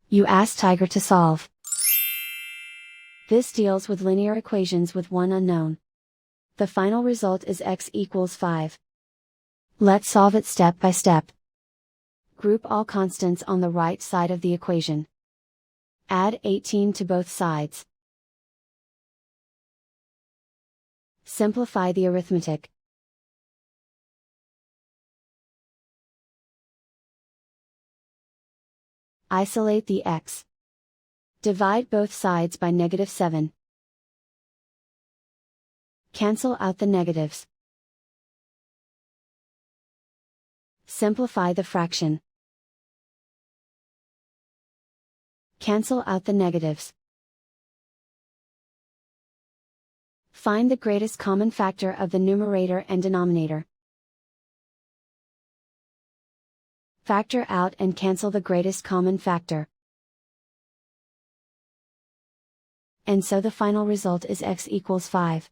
You ask Tiger to solve. This deals with linear equations with one unknown. The final result is x equals 5. Let's solve it step by step. Group all constants on the right side of the equation. Add 18 to both sides. Simplify the arithmetic. Isolate the x. Divide both sides by -7. Cancel out the negatives. Simplify the fraction. Cancel out the negatives. Find the greatest common factor of the numerator and denominator. Factor out and cancel the greatest common factor. And so the final result is x equals 5.